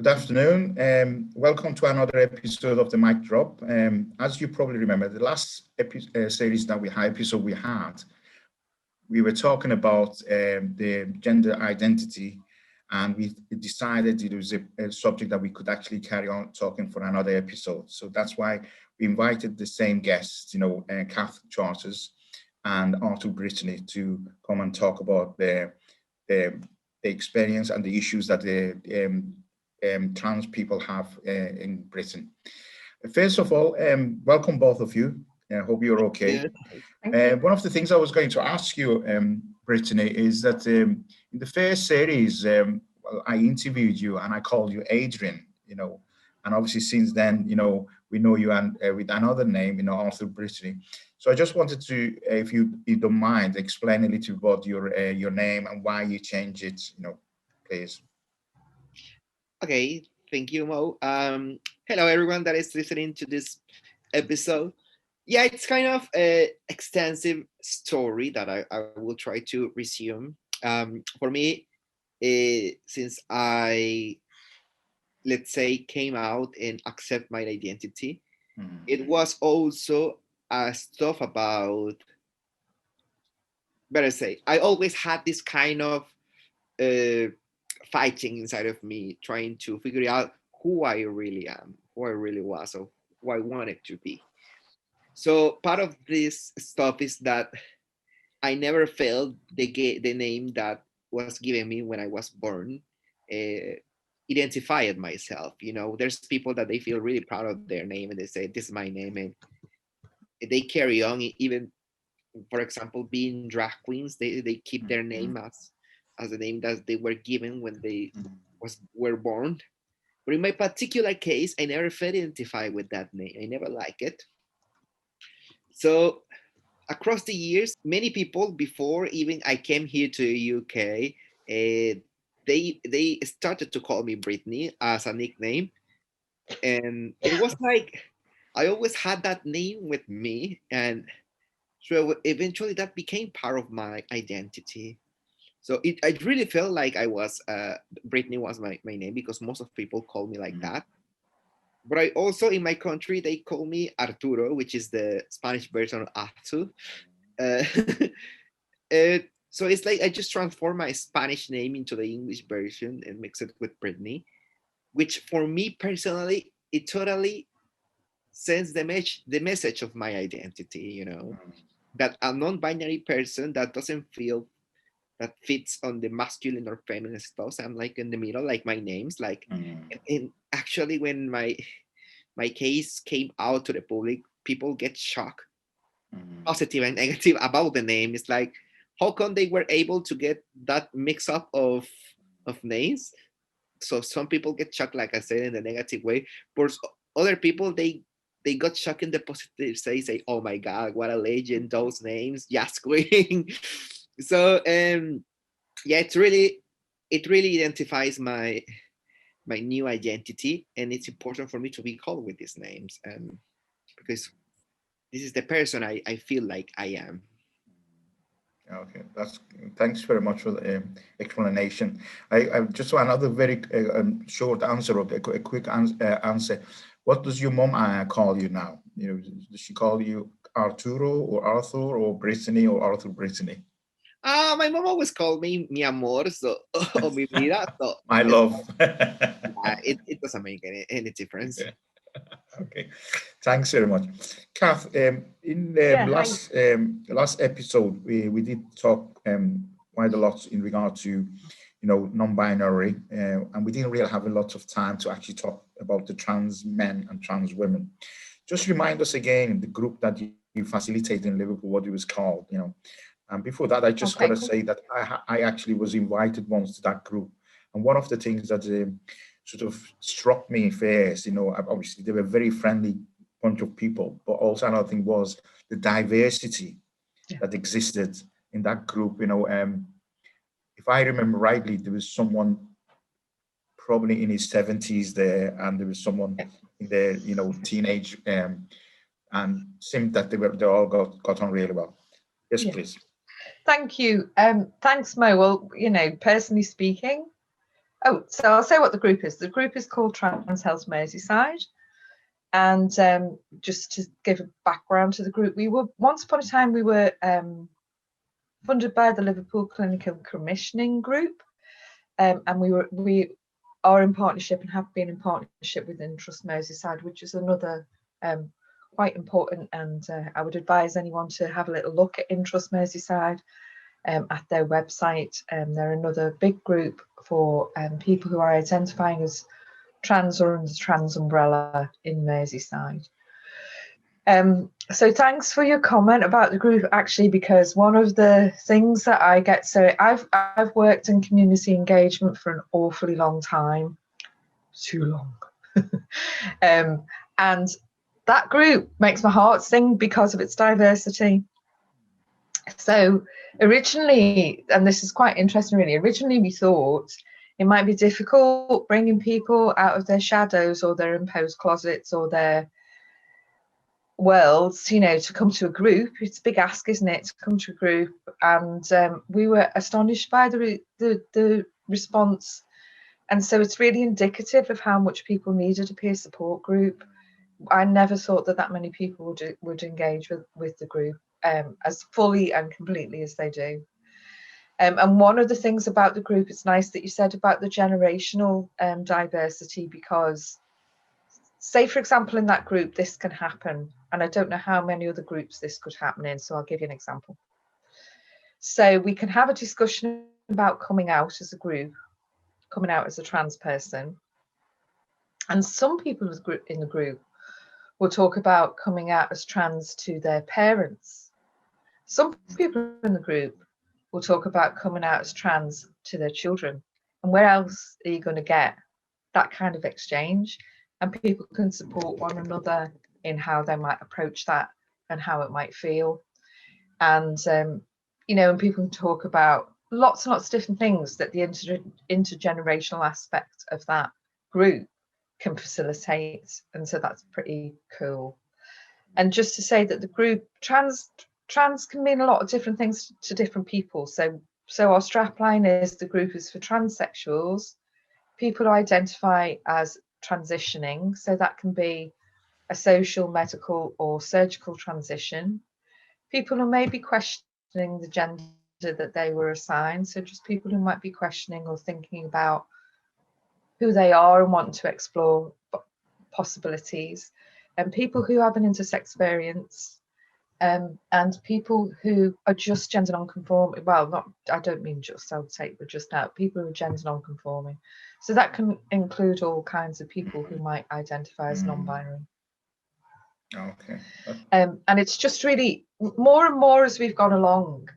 Good afternoon. Welcome to another episode of the Mic Drop. As you probably remember, the last episode we had, we were talking about the gender identity, and we decided it was a subject that we could actually carry on talking for another episode. So that's why we invited the same guests, Kath Charters and Arthur Britney, to come and talk about the experience and the issues that the trans people have in Britain. First of all, welcome both of you. I hope you're okay. One of the things I was going to ask you, Brittany, is that in the first series, I interviewed you and I called you Adrian, and obviously since then, we know you and with another name, Arthur Brittany. So I just wanted to, if you don't mind, explain a little about your name and why you changed it, please. Okay, thank you, Mo. Hello, everyone that is listening to this episode. Yeah, it's kind of an extensive story that I will try to resume. For me, since I, let's say, came out and accept my identity, it was also stuff about, better say, I always had this kind of fighting inside of me, trying to figure out who I really am, who I really was, or who I wanted to be. So part of this stuff is that I never felt the name that was given me when I was born identified myself. There's people that they feel really proud of their name and they say, this is my name. And they carry on, even, for example, being drag queens, they keep their name as the name that they were given when they were born. But in my particular case, I never felt identified with that name. I never liked it. So across the years, many people before even I came here to the UK, they started to call me Britney as a nickname. And it was like, I always had that name with me. And so eventually that became part of my identity. So I really felt like I was, Britney was my name because most of people call me like that. But I also, in my country, they call me Arturo, which is the Spanish version of Artu. So it's like I just transform my Spanish name into the English version and mix it with Britney, which for me personally, it totally sends the message of my identity, that a non-binary person that doesn't feel that fits on the masculine or feminine stuff. So I'm like in the middle, like my name's like, and actually when my case came out to the public, people get shocked, positive and negative about the name. It's like, how come they were able to get that mix up of names? So some people get shocked, like I said, in the negative way, but other people, they got shocked in the positive, say, oh my God, what a legend, those names, just queen. So yeah, it really identifies my new identity, and it's important for me to be called with these names, because this is the person I feel like I am. Okay, thanks very much for the explanation. I just want another very short answer, or a quick answer. What does your mom call you now? Does she call you Arturo or Arthur or Brittany or Arthur Brittany? My mom always called me mi amor, so or mi vida. So my love. It doesn't make any difference. Okay, thanks very much, Kath. In the last episode, we did talk quite a lot in regard to non-binary, and we didn't really have a lot of time to actually talk about the trans men and trans women. Just remind us again the group that you facilitate in Liverpool, what it was called, And before that, I just got to say that I actually was invited once to that group, and one of the things that sort of struck me first, obviously they were a very friendly bunch of people, but also another thing was the diversity that existed in that group. If I remember rightly, there was someone probably in his 70s there, and there was someone in their teenage, and seemed that they all got on really well. Yes, please. Thank you. Thanks, Mo. Well, personally speaking, Oh, so I'll say what the group is. The group is called Trans Health Merseyside. And just to give a background to the group, we were once upon a time we were funded by the Liverpool Clinical Commissioning Group, and we are in partnership and have been in partnership with Trust Merseyside, which is another quite important. And I would advise anyone to have a little look at Trust Merseyside at their website. They're another big group for people who are identifying as trans or under the trans umbrella in Merseyside. So thanks for your comment about the group, actually, because one of the things that I get, so I've worked in community engagement for an awfully long time, too long. And that group makes my heart sing because of its diversity. So originally, and this is quite interesting really, originally we thought it might be difficult bringing people out of their shadows or their imposed closets or their worlds, you know, to come to a group. It's a big ask, isn't it, to come to a group? And we were astonished by the response. And so it's really indicative of how much people needed a peer support group. I never thought that many people would engage with the group as fully and completely as they do. And one of the things about the group, it's nice that you said about the generational diversity, because say, for example, in that group, this can happen. And I don't know how many other groups this could happen in, so I'll give you an example. So we can have a discussion about coming out as a group, coming out as a trans person. And some people in the group will talk about coming out as trans to their parents. Some people in the group will talk about coming out as trans to their children. And where else are you going to get that kind of exchange? And people can support one another in how they might approach that and how it might feel. And, you know, and people can talk about lots and lots of different things that the intergenerational aspect of that group can facilitate. And so that's pretty cool. And just to say that the group trans can mean a lot of different things to different people. So our strapline is the group is for transsexuals, people who identify as transitioning. So that can be a social, medical or surgical transition. People who may be questioning the gender that they were assigned. So just people who might be questioning or thinking about who they are and want to explore possibilities. And people who have an intersex experience. And people who are just gender non-conforming. Well, not, I don't mean just, I would say, but just now, people who are gender non-conforming. So that can include all kinds of people who might identify as non-binary. Okay. And it's just really more and more as we've gone along.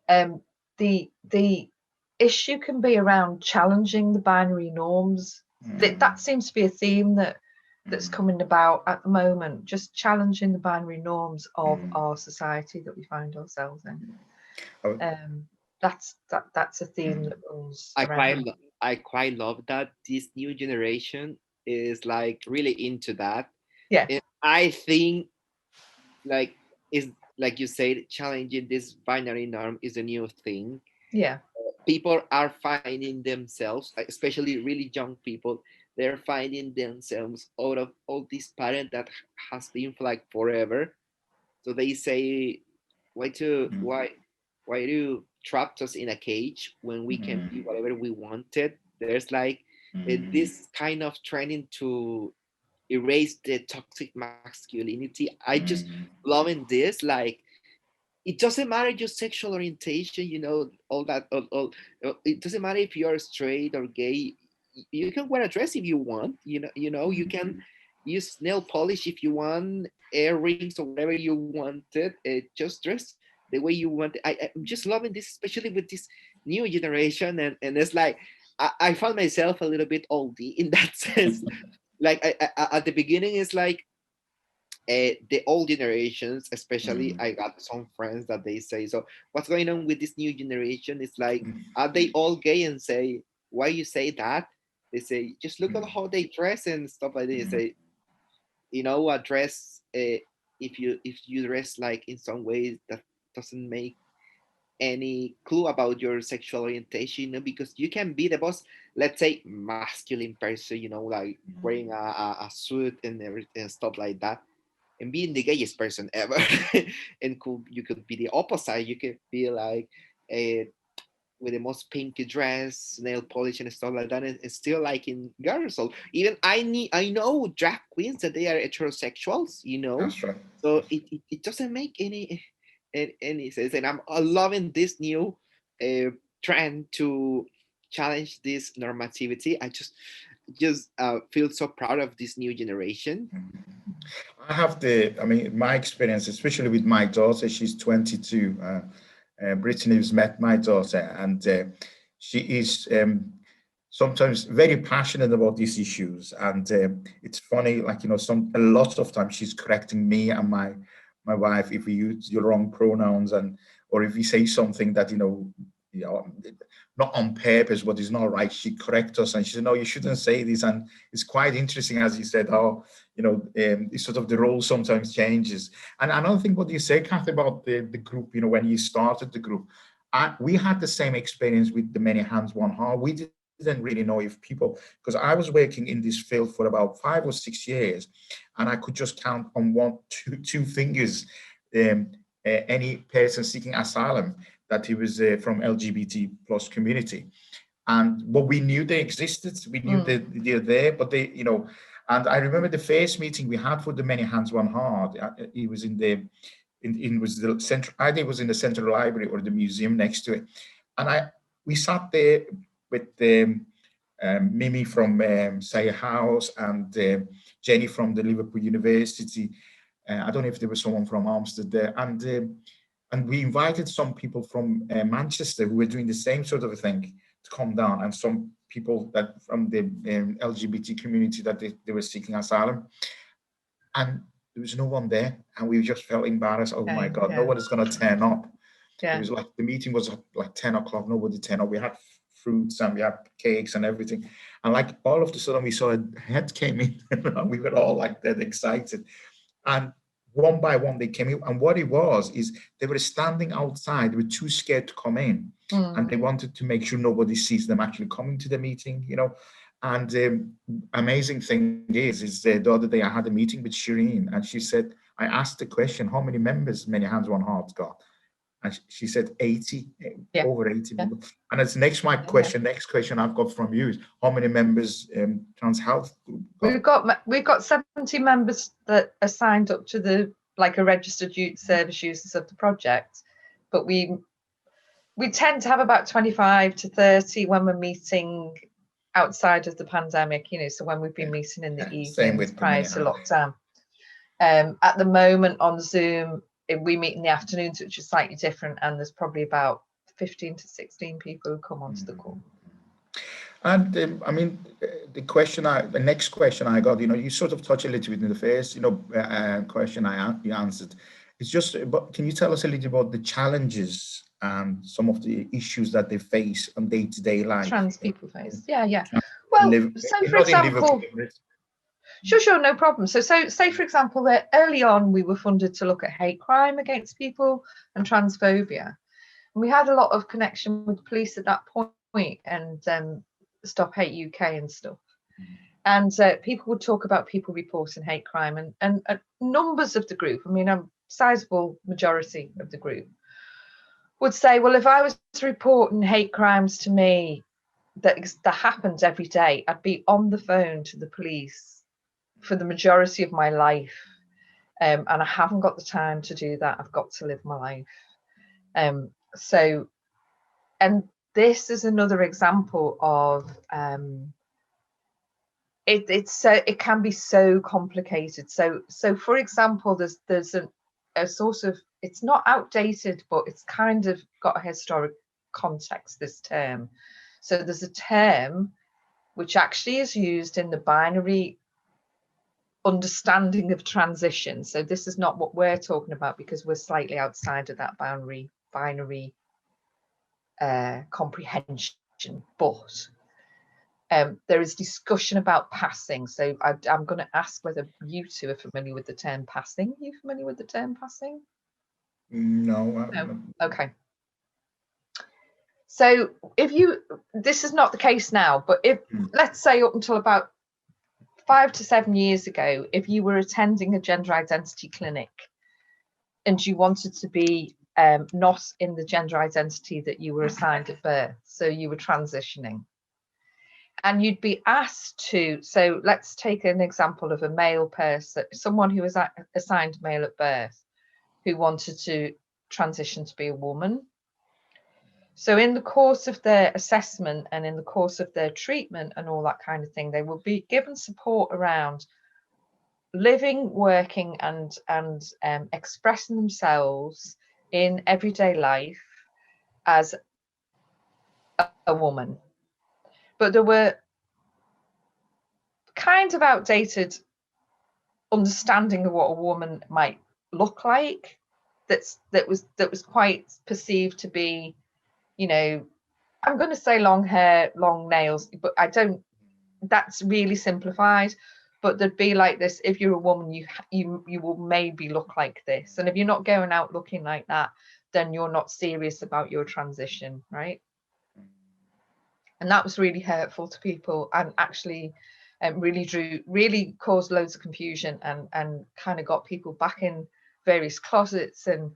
The issue can be around challenging the binary norms. That seems to be a theme that's coming about at the moment, just challenging the binary norms of our society that we find ourselves in. That's a theme that runs around. I quite love that this new generation is like really into that. Yeah. And I think like is like you said, challenging this binary norm is a new thing. Yeah. People are finding themselves, especially really young people, they're finding themselves out of all this pattern that has been for like forever. So they say, why do trap us in a cage when we can be whatever we wanted? There's like this kind of training to erase the toxic masculinity. I just loving this, like it doesn't matter your sexual orientation, you know, all that. It doesn't matter if you're straight or gay. You can wear a dress if you want. You can use nail polish if you want, earrings or whatever you wanted. Just dress the way you want. I'm just loving this, especially with this new generation, and it's like I found myself a little bit oldie in that sense. Like at the beginning, it's like the old generations, especially I got some friends that they say, so what's going on with this new generation? It's like, are they all gay? And say, why you say that? They say, just look at how they dress and stuff like that. They say, a dress, if you dress like in some ways that doesn't make any clue about your sexual orientation, because you can be the most, let's say, masculine person, like wearing a suit and everything and stuff like that, and being the gayest person ever. And you could be the opposite. You could be like a with the most pinky dress, nail polish and stuff like that, and still liking girls. So even I know drag queens that they are heterosexuals, That's right. So it doesn't make any sense. And I'm loving this new trend to challenge this normativity. I just feel so proud of this new generation. I have my experience, especially with my daughter. She's 22. Brittany has met my daughter, and she is sometimes very passionate about these issues. And it's funny, like, a lot of times she's correcting me and my wife if we use the wrong pronouns, or if we say something that not on purpose, but is not right. She corrects us and she said, "No, you shouldn't say this." And it's quite interesting, as you said, how it's sort of the role sometimes changes. And another thing, what you say, Kath, about the group, when you started the group, we had the same experience with the Many Hands One Heart. We didn't really know if people, because I was working in this field for about 5 or 6 years, and I could just count on two fingers any person seeking asylum that he was from LGBT plus community. But we knew they existed. We knew they're there, but and I remember the first meeting we had for the Many Hands One Heart. It was was the central, either it was in the central library or the museum next to it. And we sat there with Mimi from Say House and Jenny from the Liverpool University. I don't know if there was someone from Armstead there. And we invited some people from Manchester who were doing the same sort of a thing to come down, and some people that from the LGBT community that they were seeking asylum. And there was no one there, and we just felt embarrassed. Oh my God, no one is going to turn up. It was like the meeting was like 10 o'clock, nobody turned up. We had fruits and we had cakes and everything. And like all of a sudden we saw a head came in and we were all like that excited. And one by one they came in, and what it was is they were standing outside. They were too scared to come in, and they wanted to make sure nobody sees them actually coming to the meeting, And amazing thing is the other day I had a meeting with Shireen, and she said, I asked the question, how many members Many Hands One Heart got? And she said 80, over 80 people. And it's next question I've got from you is how many members Trans Health Group got? We've got 70 members that are signed up to the a registered youth service users of the project, but we tend to have about 25 to 30 when we're meeting outside of the pandemic, so when we've been meeting in the evenings prior to lockdown. At the moment on Zoom, we meet in the afternoons, which is slightly different, and there's probably about 15 to 16 people who come onto the call. And the next question I got, you sort of touched a little bit in the first, question you answered. It's just, but can you tell us a little about the challenges and some of the issues that they face on day-to-day life? Trans people face, yeah. Well, so for example. Sure, no problem. So say, for example, that early on we were funded to look at hate crime against people and transphobia. And we had a lot of connection with the police at that point and Stop Hate UK and stuff. And people would talk about people reporting hate crime and numbers of the group, a sizable majority of the group, would say, well, if I was reporting hate crimes to me that happens every day, I'd be on the phone to the police for the majority of my life, and I haven't got the time to do that. I've got to live my life. And this is another example of it can be so complicated. So for example, there's a sort of, it's not outdated, but it's kind of got a historic context, this term. So there's a term which actually is used in the binary understanding of transition. So this is not what we're talking about because we're slightly outside of that binary comprehension, but there is discussion about passing. So I'm going to ask whether you two are familiar with the term passing. Are you familiar with the term passing? No. Okay. So if you, this is not the case now, but if, let's say up until about 5 to 7 years ago, if you were attending a gender identity clinic and you wanted to be not in the gender identity that you were assigned at birth, so you were transitioning, and you'd be asked to, so let's take an example of a male person, someone who was assigned male at birth, who wanted to transition to be a woman. So in the course of their assessment and in the course of their treatment and all that kind of thing, they will be given support around living, working and expressing themselves in everyday life as a woman. But there were kind of outdated understanding of what a woman might look like that was quite perceived to be, you know, I'm going to say long hair, long nails, but I don't, that's really simplified. But there'd be like this, if you're a woman, you will maybe look like this. And if you're not going out looking like that, then you're not serious about your transition, right? And that was really hurtful to people, and actually really caused loads of confusion and kind of got people back in various closets, and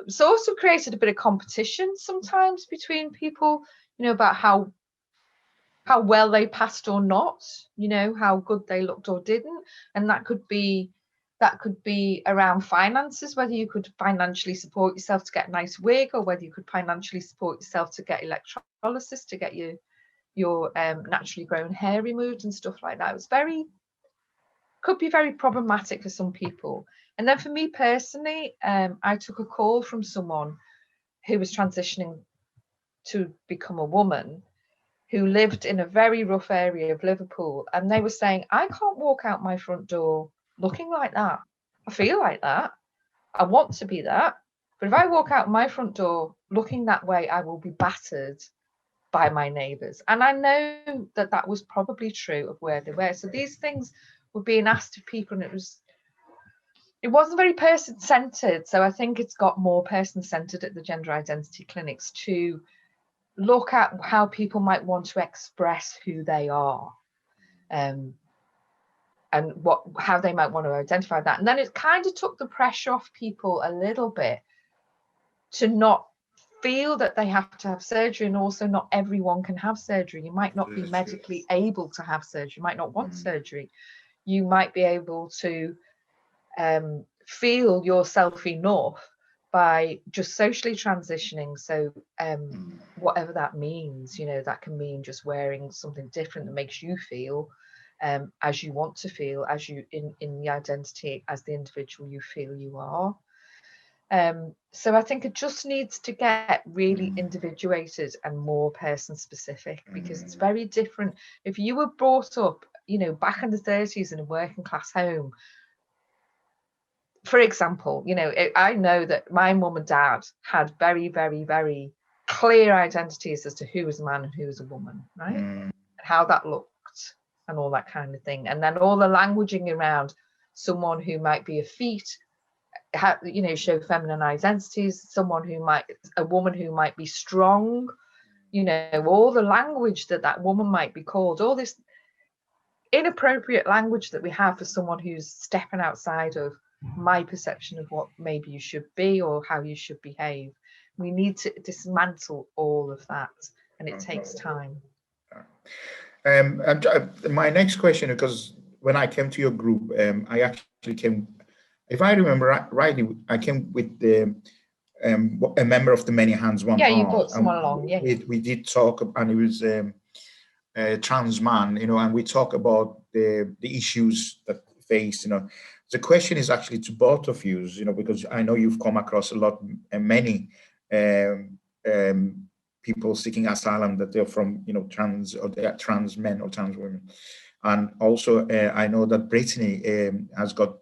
it's also created a bit of competition sometimes between people, you know, about how well they passed or not, you know, how good they looked or didn't. And that could be around finances, whether you could financially support yourself to get a nice wig, or whether you could financially support yourself to get electrolysis, to get your naturally grown hair removed and stuff like that. It was could be very problematic for some people. And then for me personally, I took a call from someone who was transitioning to become a woman, who lived in a very rough area of Liverpool. And they were saying, I can't walk out my front door looking like that. I feel like that. I want to be that. But if I walk out my front door looking that way, I will be battered by my neighbours. And I know that was probably true of where they were. So these things were being asked of people, and it wasn't very person-centred. So I think it's got more person-centred at the gender identity clinics to look at how people might want to express who they are, and how they might want to identify that. And then it kind of took the pressure off people a little bit to not feel that they have to have surgery. And also, not everyone can have surgery. You might not be medically able to have surgery. You might not want surgery. You might be able to feel yourself enough by just socially transitioning. So whatever that means, you know, that can mean just wearing something different that makes you feel as you want to feel, as you in the identity as the individual you feel you are. So I think it just needs to get really individuated and more person specific, because it's very different. If you were brought up, you know, back in the 30s in a working class home, for example, you know, I know that my mum and dad had very, very, very clear identities as to who was a man and who was a woman, right? And how that looked and all that kind of thing. And then all the languaging around someone who might be effete, you know, show feminine identities, a woman who might be strong, you know, all the language that woman might be called, all this inappropriate language that we have for someone who's stepping outside of my perception of what maybe you should be or how you should behave. We need to dismantle all of that, and it takes time. My next question, because when I came to your group, I actually came, if I remember rightly, I came with a member of the Many Hands One Heart. Yeah, you brought someone along. Yeah, we did talk, and it was a trans man, you know, and we talk about the issues that face, you know. The question is actually to both of you, you know, because I know you've come across many people seeking asylum that they're from, you know, trans, or they're trans men or trans women. And also, I know that Britney has got,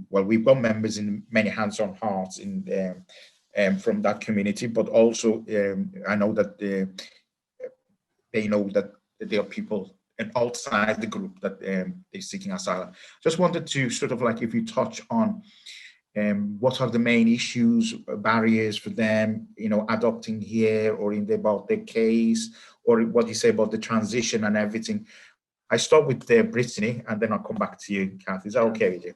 well, we've got members in Many Hands on Hearts from that community, but also I know that they know that there are people and outside the group that they're seeking asylum. Just wanted to sort of like, if you touch on What are the main issues, barriers for them, adopting here, or about their case, or what you say about the transition and everything. I start with Brittany, and then I'll come back to you, Kath. Is that okay with you?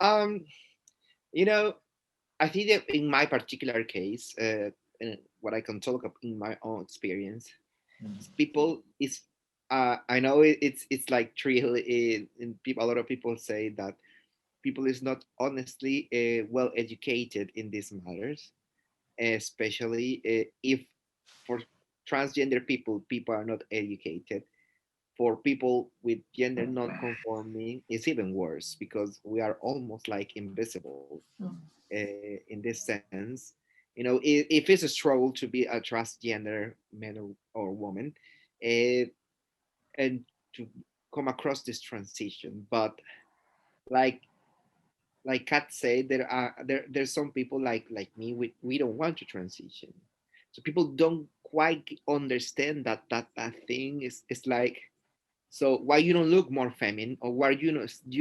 Yeah. I think that in my particular case, and what I can talk about in my own experience, people is I know it's like trill in people. A lot of people say that people is not honestly well educated in these matters, especially if for transgender people are not educated. For people with gender non-conforming, it's even worse because we are almost like invisible in this sense. If it's a struggle to be a transgender man or woman, uh, and to come across this transition, but like Kat said, there's some people like me, we don't want to transition. So people don't quite understand that thing is like, so why you don't look more feminine, or why you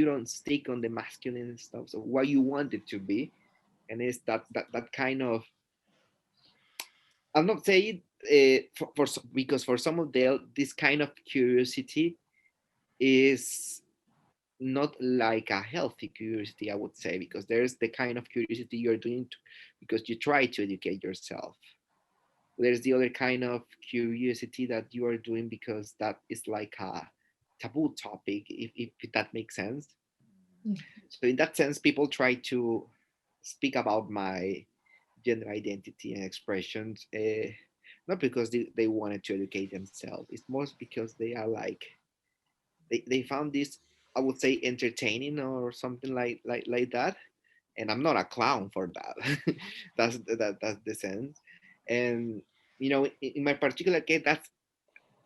don't stick on the masculine stuff, so why you want it to be. And it's that kind of, I'm not saying because for some of them this kind of curiosity is not like a healthy curiosity, I would say, because there's the kind of curiosity you're doing because you try to educate yourself. There's the other kind of curiosity that you are doing because that is like a taboo topic, if that makes sense. So in that sense, people try to speak about my gender identity and expressions, not because they wanted to educate themselves. It's more because they are like, they found this, I would say, entertaining or something like that. And I'm not a clown for that. That's the sense. And in my particular case, that's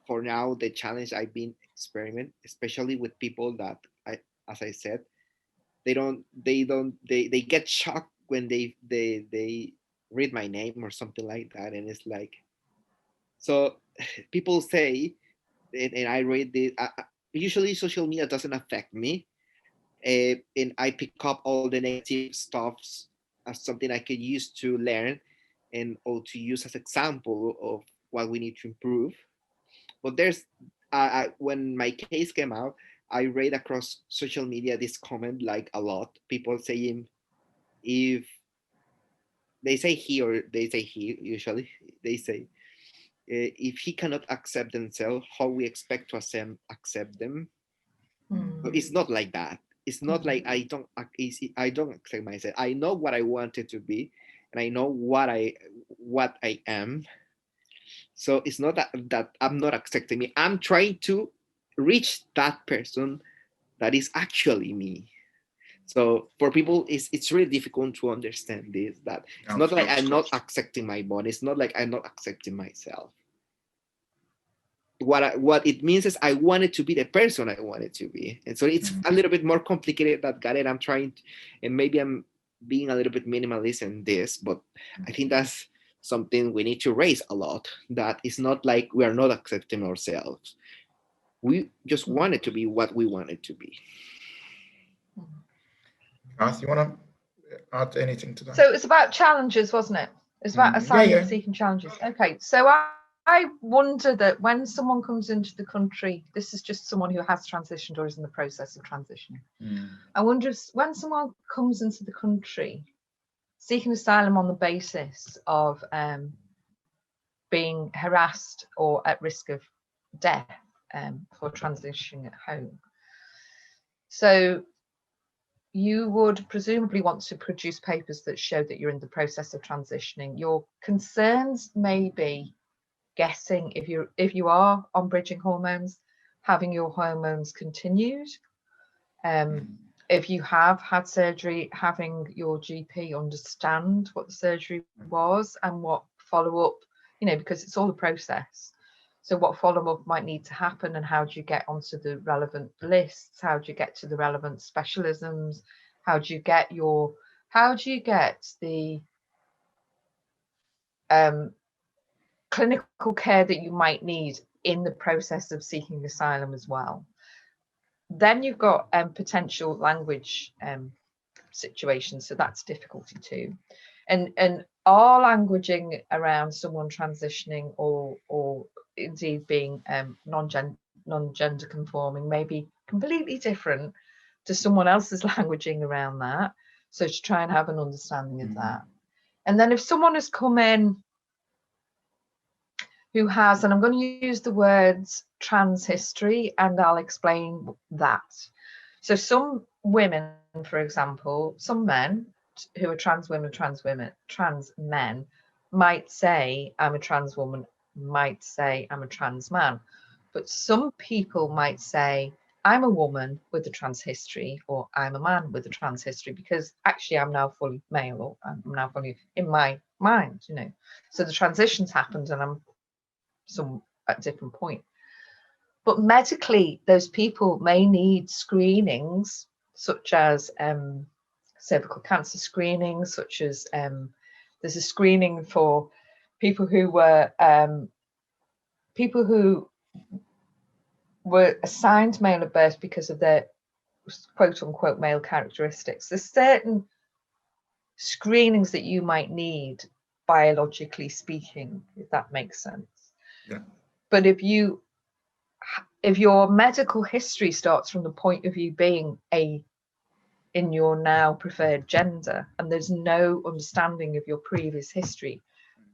for now the challenge I've been experiment, especially with people that as I said, they get shocked when they read my name or something like that, and it's like, so people say, and I read this. Usually, social media doesn't affect me, and I pick up all the negative stuffs as something I could use to learn, and or to use as example of what we need to improve. But there's when my case came out, I read across social media this comment like a lot. People saying, if they say he or they say he, usually they say, if he cannot accept themselves, how we expect to accept them. But it's not like that. It's not like I don't accept myself. I know what I wanted to be, and I know what I am. So it's not that I'm not accepting me. I'm trying to reach that person that is actually me. So for people, it's really difficult to understand this. That it's not like I'm not accepting my body. It's not like I'm not accepting myself. What it means is I wanted to be the person I wanted to be, and so it's a little bit more complicated than that. I'm trying, and maybe I'm being a little bit minimalist in this, but I think that's something we need to raise a lot. That it's not like we are not accepting ourselves. We just wanted to be what we wanted to be. Kath, you want to add anything to that? So it's about challenges, wasn't it? It's about asylum seeking challenges. Okay, so I wonder that when someone comes into the country, this is just someone who has transitioned or is in the process of transitioning. I wonder if when someone comes into the country seeking asylum on the basis of being harassed or at risk of death for transitioning at home. So you would presumably want to produce papers that show that you're in the process of transitioning. Your concerns may be guessing if you are on bridging hormones, having your hormones continued. If you have had surgery, having your GP understand what the surgery was and what follow-up, because it's all a process. So what follow-up might need to happen, and how do you get onto the relevant lists? How do you get to the relevant specialisms? How do you get the clinical care that you might need in the process of seeking asylum as well? Then you've got potential language situations, so that's difficulty too. And our languaging around someone transitioning or indeed being non-gender conforming may be completely different to someone else's languaging around that. So to try and have an understanding of that. And then if someone has come in who has, and I'm going to use the words trans history, and I'll explain that. So some women, for example, some men who are trans women, trans men might say, I'm a trans woman, might say, I'm a trans man. But some people might say, I'm a woman with a trans history, or I'm a man with a trans history, because actually I'm now fully male, or I'm now fully in my mind, you know. So the transition's happened and I'm some at different point. But medically, those people may need screenings, such as cervical cancer screening, such as there's a screening for people who were assigned male at birth because of their quote unquote male characteristics. There's certain screenings that you might need biologically speaking, if that makes sense. Yeah. But if your medical history starts from the point of you being in your now preferred gender, and there's no understanding of your previous history,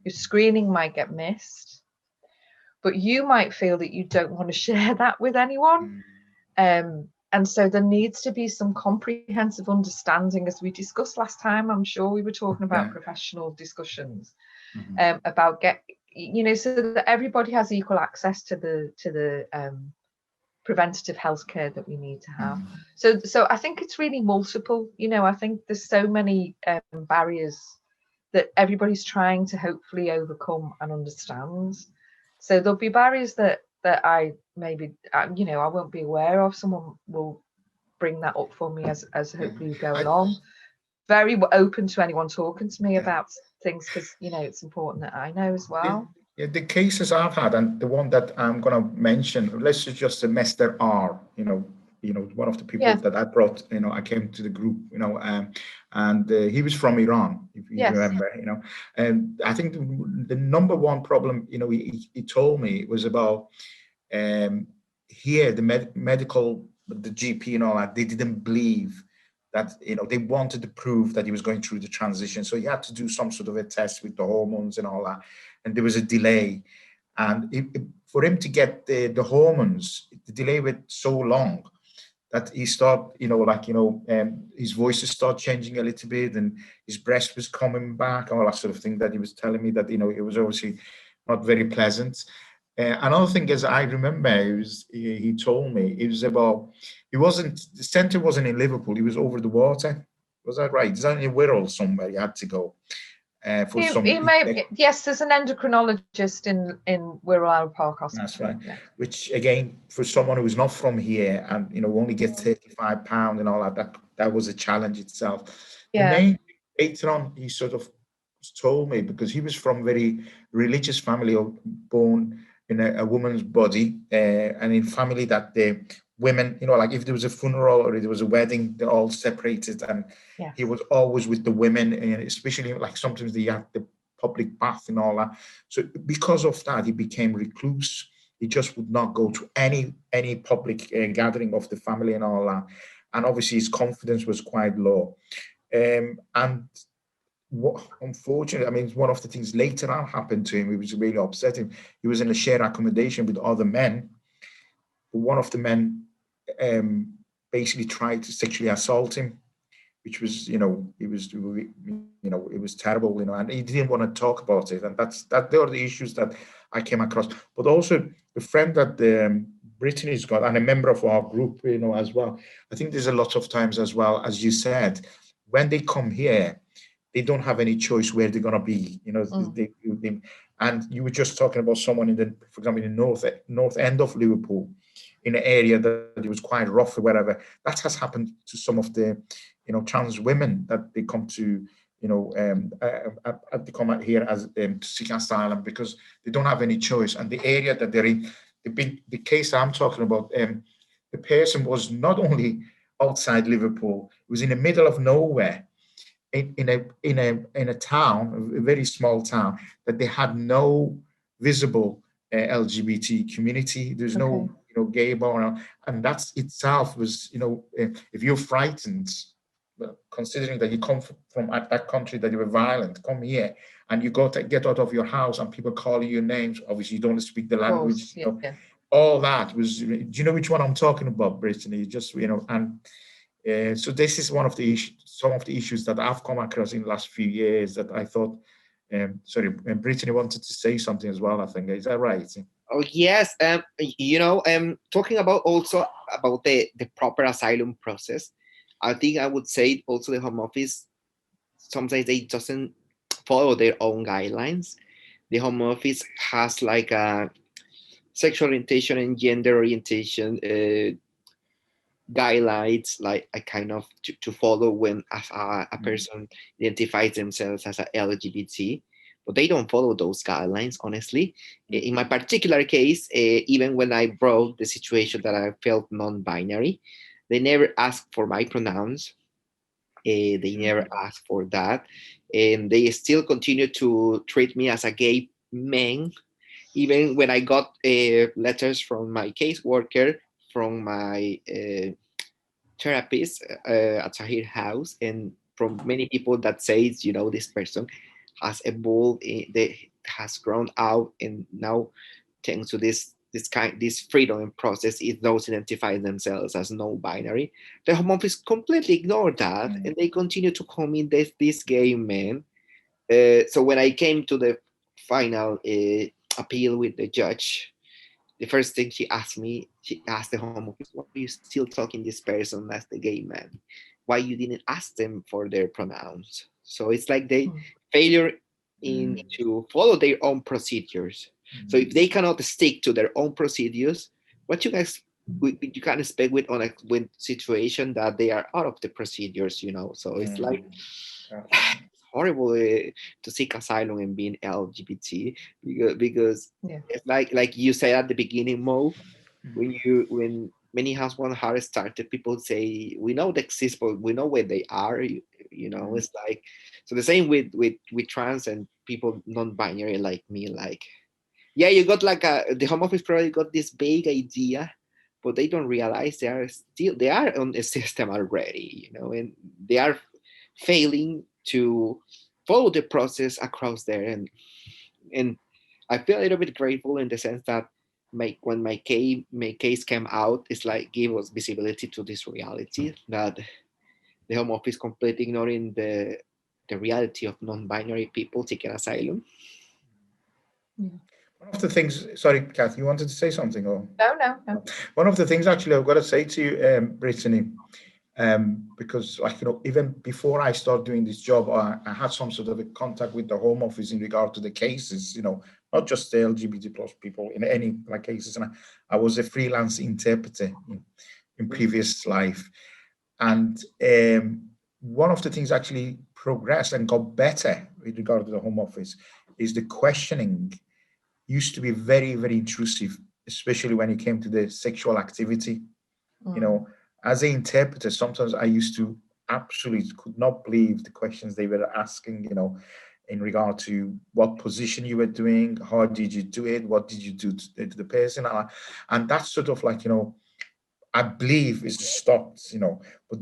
your screening might get missed, but you might feel that you don't want to share that with anyone. And so there needs to be some comprehensive understanding, as we discussed last time. I'm sure we were talking about professional discussions about so that everybody has equal access to the preventative healthcare that we need to have. So I think it's really multiple. I think there's so many barriers that everybody's trying to hopefully overcome and understand. So there'll be barriers that I maybe I won't be aware of. Someone will bring that up for me as hopefully we go along. Very open to anyone talking to me about things, because it's important that I know as well. The cases I've had, and the one that I'm going to mention, let's just Mr. R, one of the people that I brought, I came to the group, and he was from Iran, if you remember, and I think the number one problem, he told me was about here, the medical, the GP and all that, they didn't believe that, they wanted to prove that he was going through the transition. So he had to do some sort of a test with the hormones and all that. And there was a delay. And for him to get the hormones, the delay was so long that he started, his voices started changing a little bit, and his breast was coming back, all that sort of thing that he was telling me that, it was obviously not very pleasant. Another thing is, I remember he told me it was about, the center wasn't in Liverpool, he was over the water. Was that right? Is that in Wirral somewhere he had to go? Yes, there's an endocrinologist in Wirral Park Hospital. That's right. Yeah. Which again, for someone who's not from here and only gets £35 and all that was a challenge itself. Yeah. The main later on, he sort of told me, because he was from a very religious family, born in a woman's body, and in family that the women, if there was a funeral or there was a wedding, they're all separated, and he was always with the women, and especially sometimes they had the public bath and all that. So because of that, he became recluse. He just would not go to any public gathering of the family and all that. And obviously his confidence was quite low. And unfortunately, one of the things later on happened to him, it was really upsetting. He was in a shared accommodation with other men. One of the men basically tried to sexually assault him, which was, it was terrible, and he didn't want to talk about it. And they are the issues that I came across. But also the friend that Britney's got, and a member of our group, as well. I think there's a lot of times as well, as you said, when they come here, they don't have any choice where they're going to be, and you were just talking about someone for example, in the north end of Liverpool, in an area that it was quite rough or whatever. That has happened to some of the, trans women, that they come to, they come out here as to seek asylum because they don't have any choice. And the area that they're in, the case I'm talking about, the person was not only outside Liverpool. It was in the middle of nowhere, in a town, a very small town, that they had no visible LGBT community. There's no, gay bar, and that itself was, if you're frightened, well, considering that you come from that country, that you were violent, come here and you go to get out of your house and people calling you names. Obviously, you don't speak the language. All that was. Do you know which one I'm talking about, Brittany? Just and. So this is one of the some of the issues that I've come across in the last few years that I thought. Sorry, Brittany wanted to say something as well. I think, is that right? Oh yes, talking about also about the proper asylum process. I think I would say also the Home Office sometimes they doesn't follow their own guidelines. The Home Office has like a sexual orientation and gender orientation guidelines, like a kind of to follow when a person identifies themselves as a LGBT, but they don't follow those guidelines, honestly. In my particular case, even when I brought the situation that I felt non-binary, they never asked for my pronouns. They never asked for that, and they still continue to treat me as a gay man, even when I got letters from my caseworker, from my therapist at Tahir House, and from many people that says, this person has evolved, they has grown out, and now thanks to this freedom process, it those identify themselves as no-binary. The Home Office completely ignored that, and they continue to call me this gay man. So when I came to the final appeal with the judge, the first thing she asked the Home Office, why are you still talking this person as the gay man? Why you didn't ask them for their pronouns? So it's like they failure in to follow their own procedures. So if they cannot stick to their own procedures, what you can expect with situation that they are out of the procedures, So it's like horrible to seek asylum and being LGBT because it's like you said at the beginning, Mo, when many household hard started, people say we know they exist, but we know where they are. It's like so the same with trans and people non-binary like me. Like, yeah, you got like the Home Office probably got this vague idea, but they don't realize they are on the system already, and they are failing to follow the process across there, and I feel a little bit grateful in the sense that when my case came out, it's like gave us visibility to this reality that the Home Office completely ignoring the reality of non-binary people seeking asylum. One of the things, sorry, Kath, you wanted to say something? Or No. One of the things actually I've got to say to you, Brittany, because even before I started doing this job, I had some sort of a contact with the Home Office in regard to the cases, not just the LGBT plus people in any cases. And I was a freelance interpreter in previous life. And one of the things actually progressed and got better with regard to the Home Office is the questioning used to be very, very intrusive, especially when it came to the sexual activity. As an interpreter, sometimes I used to absolutely could not believe the questions they were asking, in regard to what position you were doing, how did you do it, what did you do to the person, and that's sort of I believe is stopped, but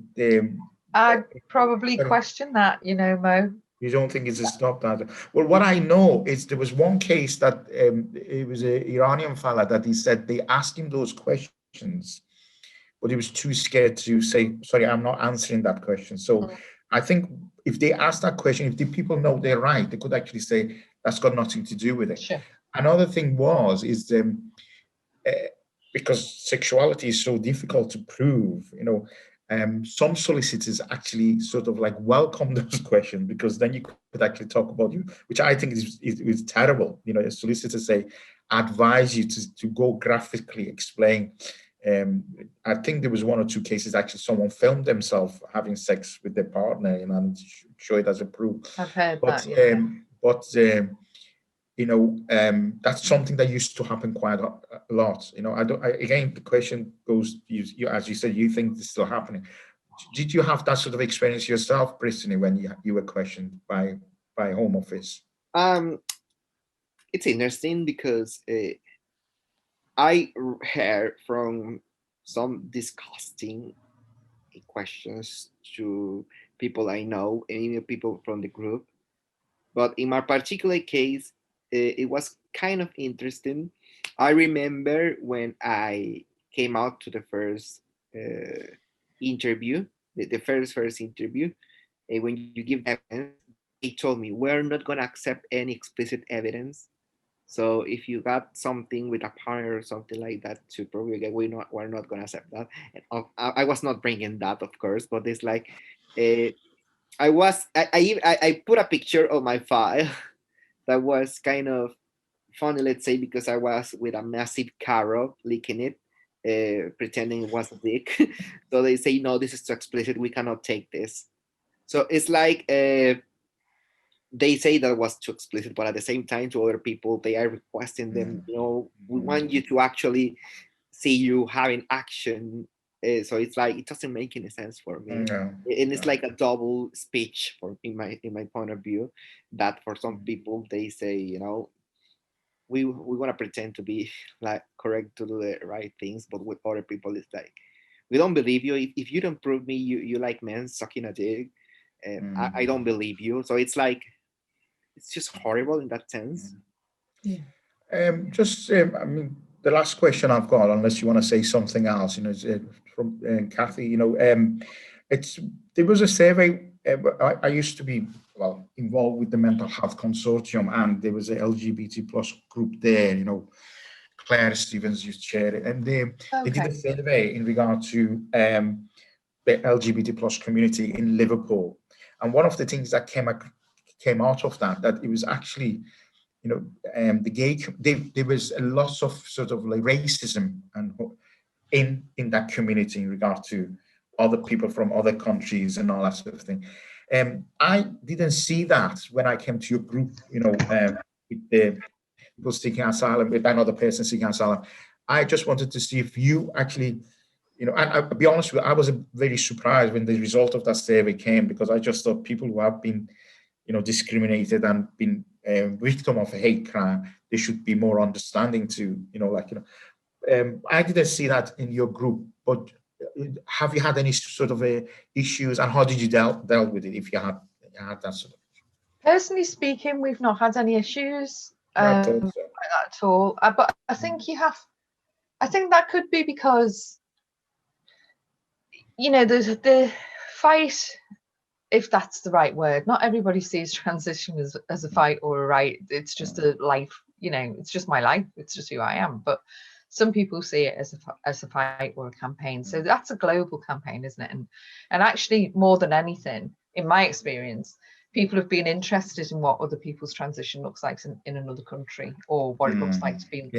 I'd probably question that, Mo. You don't think it's a stop that? Well, what I know is there was one case that it was an Iranian fella that he said they asked him those questions, but he was too scared to say, sorry, I'm not answering that question. So I think if they ask that question, if the people know they're right, they could actually say that's got nothing to do with it. Sure. Another thing is because sexuality is so difficult to prove, some solicitors actually sort of welcome those questions, because then you could actually talk about you, which I think is terrible. A solicitor say, advise you to go graphically explain. I think there was one or two cases actually someone filmed themselves having sex with their partner, and show it as a proof. I've heard that. Yeah. that's something that used to happen quite a lot. Again, the question goes, you as you said, you think this is still happening. Did you have that sort of experience yourself, Brittany, when you were questioned by Home Office? It's interesting because I heard from some disgusting questions to people I know and even people from the group. But in my particular case, it was kind of interesting. I remember when I came out to the first interview, the first interview, when you give evidence, they told me, we're not going to accept any explicit evidence. So if you got something with a partner or something like that to prove you get, we're not going to accept that. And I was not bringing that, of course, but it's like, I put a picture of my file that was kind of funny, let's say, because I was with a massive carrot licking it, pretending it was a dick. So they say, no, this is too explicit. We cannot take this. So it's like they say that was too explicit, but at the same time, to other people, they are requesting them, we want you to actually see you having action. So it's like, it doesn't make any sense for me. No, and it's like a double speech in my point of view, that for some people they say, we want to pretend to be like correct, to do the right things, but with other people it's like, we don't believe you. If you don't prove me you like men sucking a dick, I don't believe you. So it's like, it's just horrible in that sense. Yeah. I mean, the last question I've got, unless you want to say something else, is from Kathy. There was a survey. I used to be involved with the Mental Health Consortium, and there was a LGBT plus group there. Claire Stevens used to chair it, and they did a survey in regard to the LGBT plus community in Liverpool. And one of the things that came out of that it was actually, the gay, there was a lot of sort of like racism and in that community in regard to other people from other countries and all that sort of thing. I didn't see that when I came to your group, with the people seeking asylum, with another person seeking asylum. I just wanted to see if you actually, and I'll be honest with you, I was very surprised when the result of that survey came, because I just thought people who have been, discriminated and been victim of a hate crime, they should be more understanding to, I didn't see that in your group, but have you had any sort of issues, and how did you dealt with it, if you had that sort of? Personally speaking, we've not had any issues I thought so. like that at all. But I think I think that could be because, the fight, if that's the right word, not everybody sees transition as a fight or a right. It's just a life, it's just my life. It's just who I am. But some people see it as a fight or a campaign. So that's a global campaign, isn't it? And actually, more than anything, in my experience, people have been interested in what other people's transition looks like in another country, or what it looks like to be,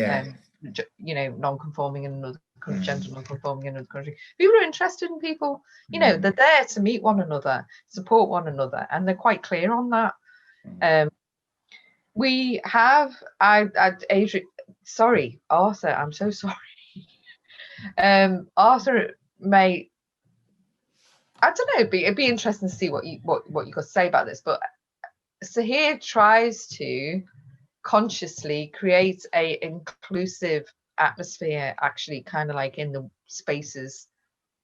non-conforming in another country, gender non-conforming in another country. People are interested in people, they're there to meet one another, support one another, and they're quite clear on that. We have, Adrian, sorry, Arthur, I'm so sorry. Arthur may, I don't know, it'd be interesting to see what you got to say about this. But Sahir tries to consciously create a inclusive atmosphere, actually, kind of like in the spaces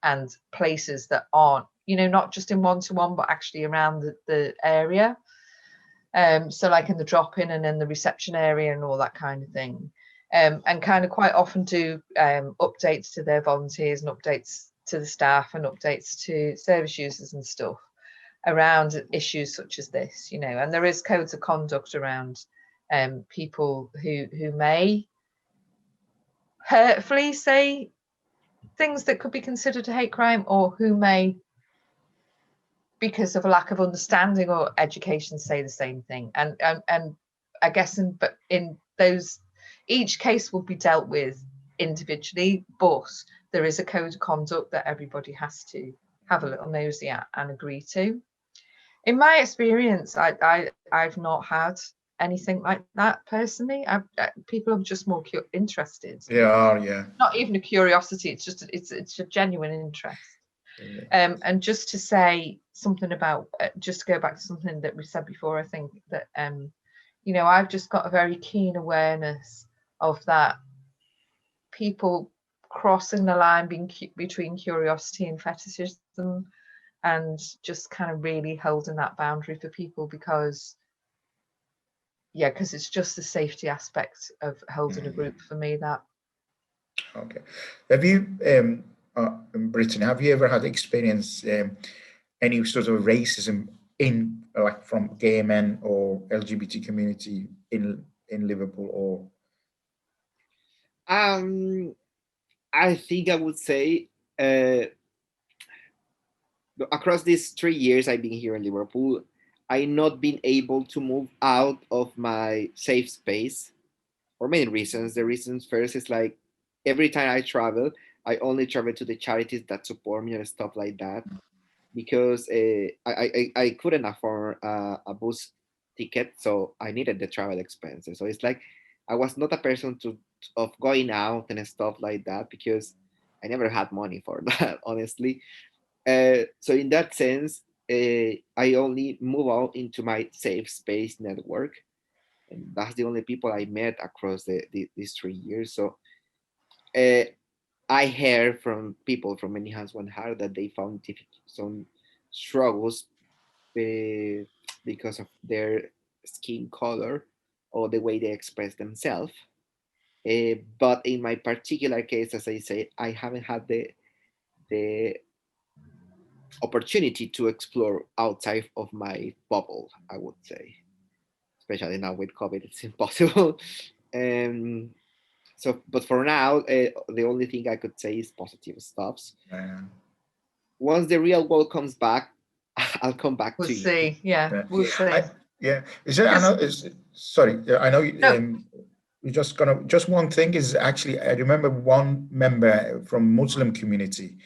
and places that aren't, not just in one-to-one, but actually around the area. So like in the drop-in and in the reception area and all that kind of thing. And kind of quite often do updates to their volunteers and updates to the staff and updates to service users and stuff around issues such as this, and there is codes of conduct around people who may hurtfully say things that could be considered a hate crime, or who may, because of a lack of understanding or education, say the same thing. And I guess in those, each case will be dealt with individually, but there is a code of conduct that everybody has to have a little nosy at and agree to. In my experience, I've not had anything like that personally. People are just more interested. Yeah. Not even a curiosity. It's just it's a genuine interest. And just to say something about, just to go back to something that we said before, I think that you know, I've just got a very keen awareness of that, people crossing the line between curiosity and fetishism, and just kind of really holding that boundary for people, because it's just the safety aspect of holding a group for me. That okay. Have you Brittany, have you ever had experience any sort of racism in, like, from gay men or LGBT community in Liverpool? Or I think I would say across these 3 years I've been here in Liverpool, I've not been able to move out of my safe space for many reasons. The reasons first is like every time I travel, I only travel to the charities that support me and stuff like that, because I couldn't afford a bus ticket, so I needed the travel expenses. So it's like I was not a person of going out and stuff like that, because I never had money for that, honestly. So in that sense, I only move out into my safe space network, and that's the only people I met across these 3 years. So I heard from people from Many Hands One Heart that they found some struggles because of their skin color or the way they express themselves. But in my particular case, as I say, I haven't had the opportunity to explore outside of my bubble, I would say. Especially now with COVID, it's impossible. um, so, but for now, the only thing I could say is positive stuffs. Once the real world comes back, I'll come back we'll to see. you. We'll see. Is there? I know. Sorry, I know. No. We're just one thing is, actually, I remember one member from Muslim community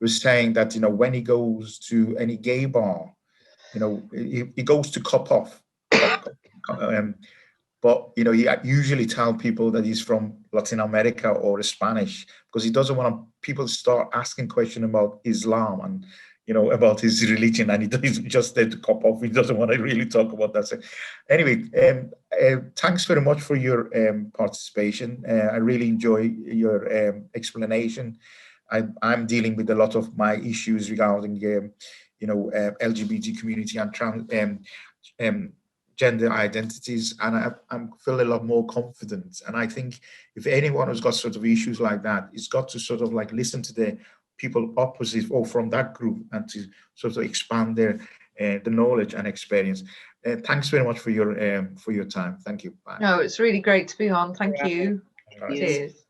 was saying that, you know, when he goes to any gay bar, you know, he goes to cop off. But, you know, he usually tell people that he's from Latin America or Spanish, because he doesn't want people to start asking questions about Islam and, you know, about his religion, and he's just there to cop off. He doesn't want to really talk about that. So anyway, thanks very much for your participation. I really enjoy your explanation. I'm dealing with a lot of my issues regarding, you know, LGBT community and trans gender identities, and I'm feeling a lot more confident. And I think if anyone who's got sort of issues like that, it's got to sort of like listen to the people opposite or from that group, and to sort of expand their the knowledge and experience. Thanks very much for your time. Thank you. Bye. No, it's really great to be on. Thank you. Yes. Cheers.